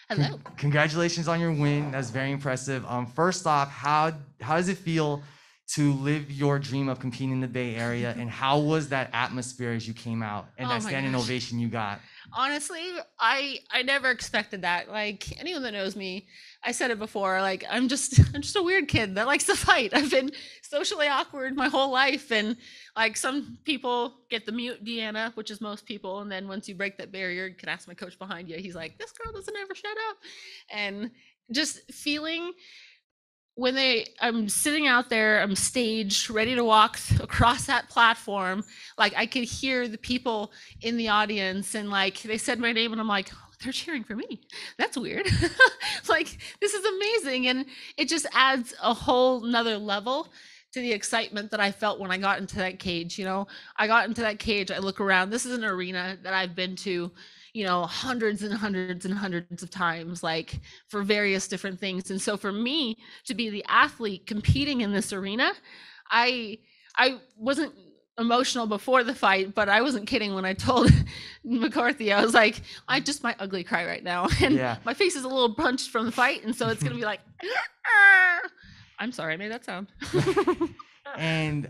Hello. Congratulations on your win. That's very impressive. First off, how does it feel to live your dream of competing in the Bay Area, and how was that atmosphere as you came out and Oh that my standing gosh. ovation you got? Honestly, I never expected that. Like anyone that knows me, I said it before, like I'm just I'm just a weird kid that likes to fight. I've been socially awkward my whole life, and like some people get the mute DeAnna, which is most people, and then once you break that barrier, you can ask my coach behind you. He's like, "This girl doesn't ever shut up." And just feeling when I'm sitting out there, I'm staged, ready to walk across that platform, like I could hear the people in the audience, and like they said my name, and I'm like, oh, they're cheering for me. That's weird. Like this is amazing, and it just adds a whole nother level to the excitement that I felt when I got into that cage. I got into that cage, I look around, this is an arena that I've been to, hundreds and hundreds and hundreds of times, like for various different things. And so for me to be the athlete competing in this arena, I wasn't emotional before the fight, but I wasn't kidding when I told McCarthy, I was like, I just might ugly cry right now. And Yeah. my face is a little bunched from the fight. And so it's going to be like, I'm sorry I made that sound. And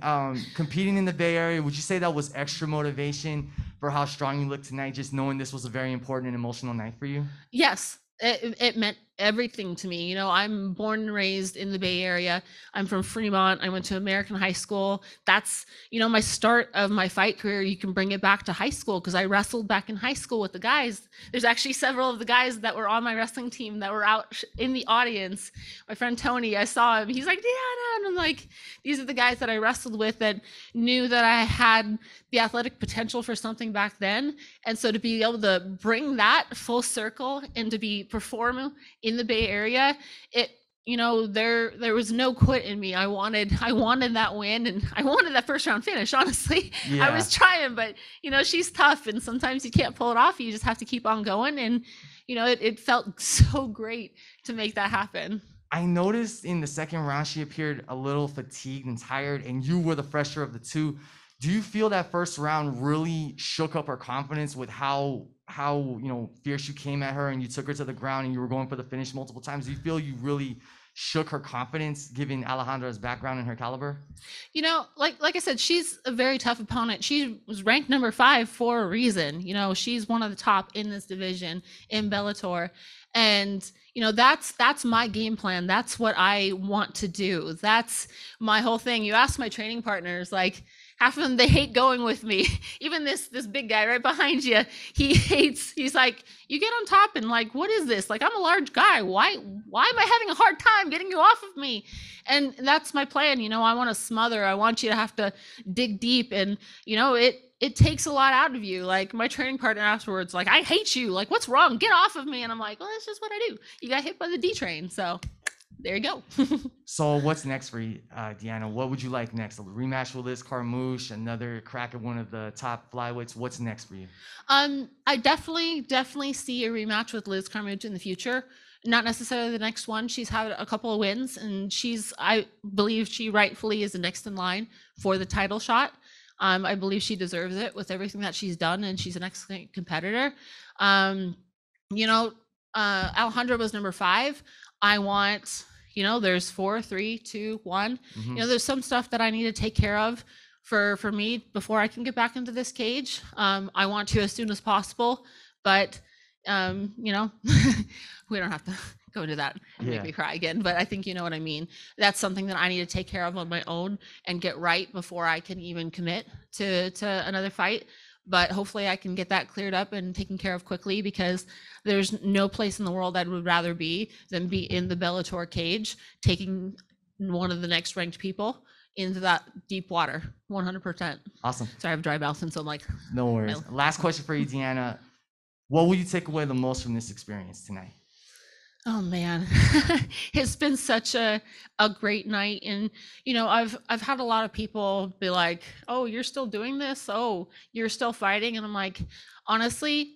competing in the Bay Area, would you say that was extra motivation for how strong you look tonight, just knowing this was a very important and emotional night for you? Yes, it meant everything to me. I'm born and raised in the Bay Area. I'm from Fremont. I went to American high school. That's, my start of my fight career. You can bring it back to high school because I wrestled back in high school with the guys. There's actually several of the guys that were on my wrestling team that were out in the audience. My friend Tony, I saw him. He's like, DeAnna. And I'm like, these are the guys that I wrestled with that knew that I had the athletic potential for something back then. And so to be able to bring that full circle and to be perform in the Bay Area, there was no quit in me. I wanted that win, and I wanted that first round finish, honestly. Yeah. I was trying, but she's tough, and sometimes you can't pull it off. You just have to keep on going, and it felt so great to make that happen. I noticed in the second round she appeared a little fatigued and tired, and you were the fresher of the two. Do you feel that first round really shook up her confidence with how fierce you came at her and you took her to the ground and you were going for the finish multiple times? Do you feel you really shook her confidence given Alejandra's background and her caliber? Like I said, she's a very tough opponent. She was ranked number 5 for a reason. She's one of the top in this division in Bellator. And that's my game plan. That's what I want to do. That's my whole thing. You ask my training partners, like half of them, they hate going with me. Even this big guy right behind you, he's like, you get on top and like, what is this? Like, I'm a large guy. Why am I having a hard time getting you off of me? And that's my plan. I want to smother. I want you to have to dig deep. And, it takes a lot out of you. Like my training partner afterwards, like, I hate you. Like, what's wrong? Get off of me. And I'm like, well, that's just what I do. You got hit by the D train. So there you go. So what's next for you, DeAnna? What would you like next? A rematch with Liz Carmouche, another crack at one of the top flyweights? What's next for you? I definitely see a rematch with Liz Carmouche in the future. Not necessarily the next one. She's had a couple of wins, and I believe she rightfully is the next in line for the title shot. I believe she deserves it with everything that she's done, and she's an excellent competitor. Alejandra was number 5. I want, there's 4, 3, 2, 1. Mhm. There's some stuff that I need to take care of for me before I can get back into this cage. I want to as soon as possible, but we don't have to go into that and Yeah. make me cry again, but I think you know what I mean. That's something that I need to take care of on my own and get right before I can even commit to another fight. But hopefully I can get that cleared up and taken care of quickly, because there's no place in the world I would rather be than be in the Bellator cage, taking one of the next ranked people into that deep water, 100%. Awesome. Sorry, I have dry mouth, and so I'm like, No worries. Last question for you, DeAnna. What will you take away the most from this experience tonight? oh man, it's been such a great night. And I've had a lot of people be like, oh, you're still doing this? Oh, you're still fighting? And I'm like, honestly,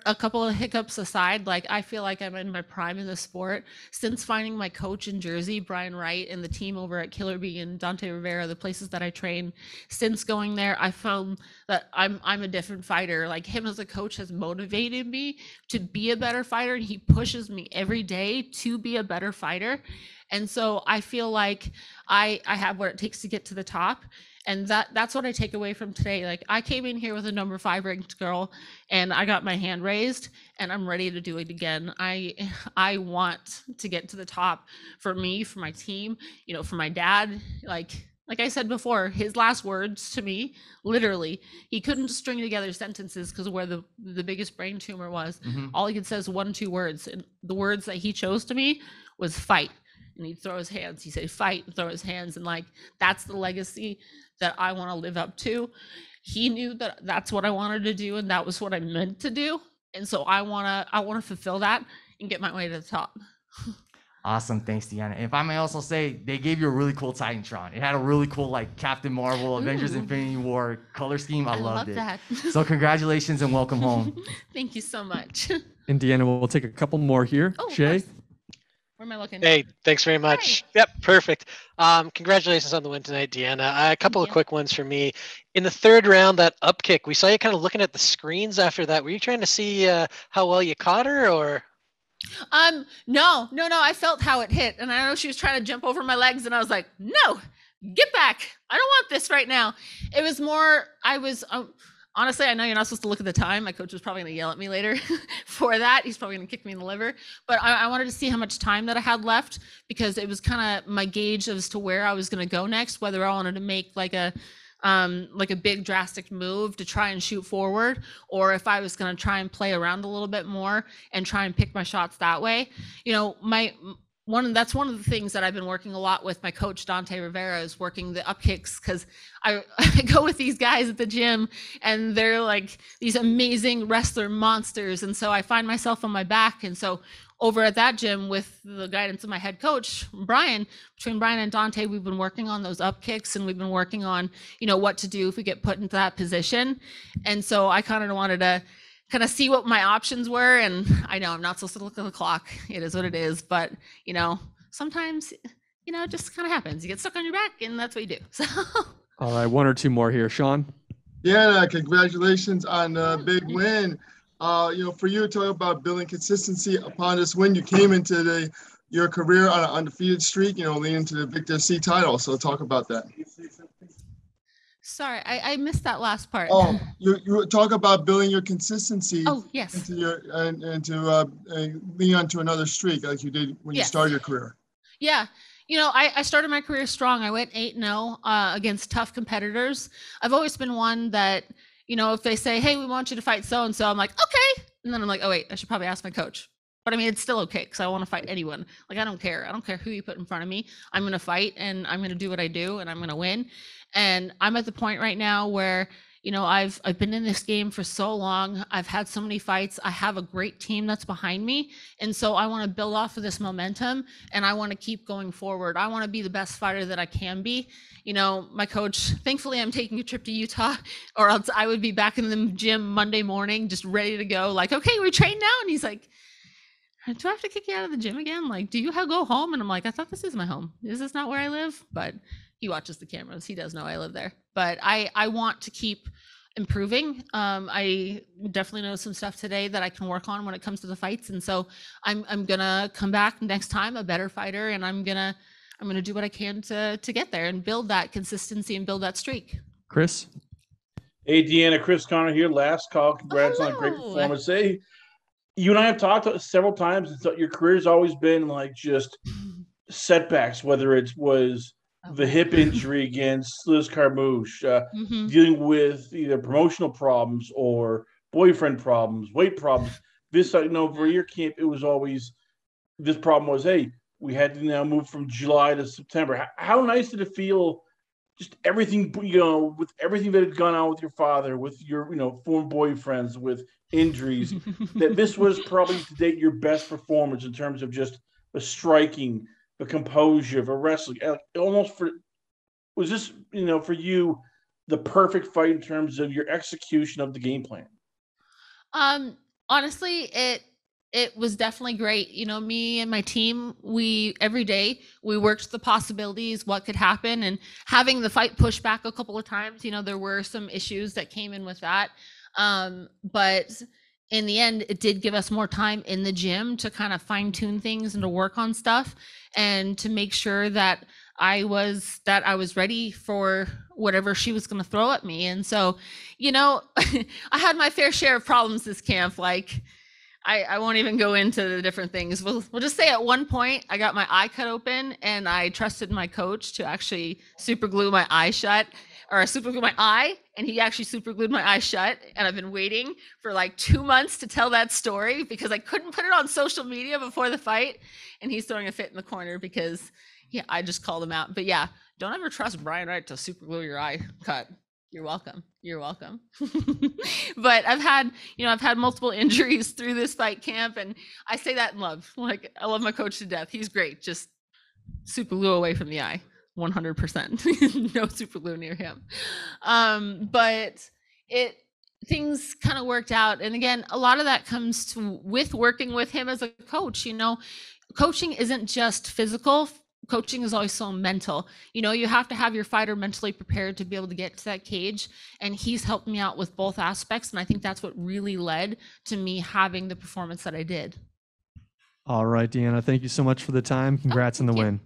A couple of hiccups aside, like I feel like I'm in my prime in the sport since finding my coach in Jersey, Brian Wright, and the team over at Killer Bee and Dante Rivera, the places that I train. Since going there, I found that I'm a different fighter. Like him as a coach has motivated me to be a better fighter, and he pushes me every day to be a better fighter. And so I feel like I have what it takes to get to the top. And that's what I take away from today. Like I came in here with a number 5 ranked girl and I got my hand raised and I'm ready to do it again. I want to get to the top for me, for my team, for my dad. Like I said before, his last words to me, literally, he couldn't string together sentences because of where the biggest brain tumor was. Mhm. All he could say is 1, 2 words. And the words that he chose to me was fight. And he'd throw his hands. He'd say fight and throw his hands. And like, that's the legacy that I want to live up to. He knew that that's what I wanted to do and that was what I meant to do. And so I want to fulfill that and get my way to the top. Awesome. Thanks, DeAnna. If I may also say, they gave you a really cool Titantron. It had a really cool, like, Captain Marvel, Avengers Ooh. Infinity War color scheme. I loved it. That. So congratulations and welcome home. Thank you so much. And DeAnna, we'll take a couple more here. Oh, Jay? where am I looking? Hey, thanks very much. Hi. Yep, perfect. Congratulations on the win tonight, DeAnna. A couple of quick ones for me. In the third round, that up kick, we saw you kind of looking at the screens after that. Were you trying to see how well you caught her, or? No. I felt how it hit, and I know she was trying to jump over my legs, and I was like, no, get back. I don't want this right now. It was more, honestly, I know you're not supposed to look at the time. My coach was probably going to yell at me later for that. He's probably going to kick me in the liver. But I wanted to see how much time that I had left because it was kind of my gauge as to where I was going to go next, whether I wanted to make like a big drastic move to try and shoot forward, or if I was going to try and play around a little bit more and try and pick my shots that way. That's one of the things that I've been working a lot with my coach Dante Rivera is working the up kicks, because I go with these guys at the gym and they're like these amazing wrestler monsters, and so I find myself on my back. And so over at that gym with the guidance of my head coach Brian, between Brian and Dante, we've been working on those up kicks and we've been working on what to do if we get put into that position. And so I kind of wanted to kind of see what my options were. And I know I'm not supposed to look at the clock. It is what it is. But, sometimes, it just kind of happens. You get stuck on your back and that's what you do. So. All right, 1 or 2 more here. Sean? Yeah, congratulations on the big win. For you to talk about building consistency upon this win, you came into your career on an undefeated streak, leading to the Victor C title. So talk about that. Sorry, I missed that last part. Oh, you talk about building your consistency. Oh, yes. into leading on to another streak like you did when you started your career. Yeah. I started my career strong. I went 8-0 against tough competitors. I've always been one that, if they say, hey, we want you to fight so-and-so, I'm like, okay. And then I'm like, oh, wait, I should probably ask my coach. But I mean, it's still okay because I want to fight anyone. Like, I don't care. I don't care who you put in front of me. I'm going to fight and I'm going to do what I do and I'm going to win. And I'm at the point right now where, I've been in this game for so long. I've had so many fights. I have a great team that's behind me. And so I want to build off of this momentum and I want to keep going forward. I want to be the best fighter that I can be. My coach, thankfully I'm taking a trip to Utah, or else I would be back in the gym Monday morning, just ready to go. Like, okay, we're trained now. And he's like, do I have to kick you out of the gym again? Like, do you go home? And I'm like, I thought this is my home. Is this not where I live? But he watches the cameras. He does know I live there. But I want to keep improving. I definitely know some stuff today that I can work on when it comes to the fights. And so I'm gonna come back next time a better fighter, and I'm gonna do what I can to get there and build that consistency and build that streak. Chris? Hey, DeAnna, Chris Connor here. Last call. Congrats on a great performance. Hey, you and I have talked several times. Your career's always been like just setbacks, whether it was the hip injury against Liz Carmouche, dealing with either promotional problems or boyfriend problems, weight problems. This, for your camp, it was always, this problem was, hey, we had to now move from July to September. How nice did it feel, just everything, with everything that had gone on with your father, with your, former boyfriends, with injuries, that this was probably to date your best performance in terms of just the striking, the composure, the wrestling, was this, for you, the perfect fight in terms of your execution of the game plan? Honestly, it was definitely great. You know, me and my team, we every day we worked the possibilities, what could happen, and having the fight pushed back a couple of times. You know, there were some issues that came in with that, but in the end, it did give us more time in the gym to kind of fine tune things and to work on stuff and to make sure that I was ready for whatever she was going to throw at me. And so, you know, I had my fair share of problems this camp. Like, I won't even go into the different things. We'll just say at one point I got my eye cut open and I trusted my coach to actually super glue my eye shut, or super glue my eye, and he actually super glued my eye shut. And I've been waiting for like 2 months to tell that story because I couldn't put it on social media before the fight. And he's throwing a fit in the corner because I just called him out. But yeah, don't ever trust Brian Wright to super glue your eye cut. You're welcome. You're welcome. But I've had multiple injuries through this fight camp, and I say that in love. Like, I love my coach to death. He's great. Just super glue away from the eye, 100%. No super glue near him. But things kind of worked out. And again, a lot of that comes with working with him as a coach. You know, coaching isn't just physical. Coaching is always so mental. You know, you have to have your fighter mentally prepared to be able to get to that cage. And he's helped me out with both aspects. And I think that's what really led to me having the performance that I did. All right, DeAnna, thank you so much for the time. Congrats on the win.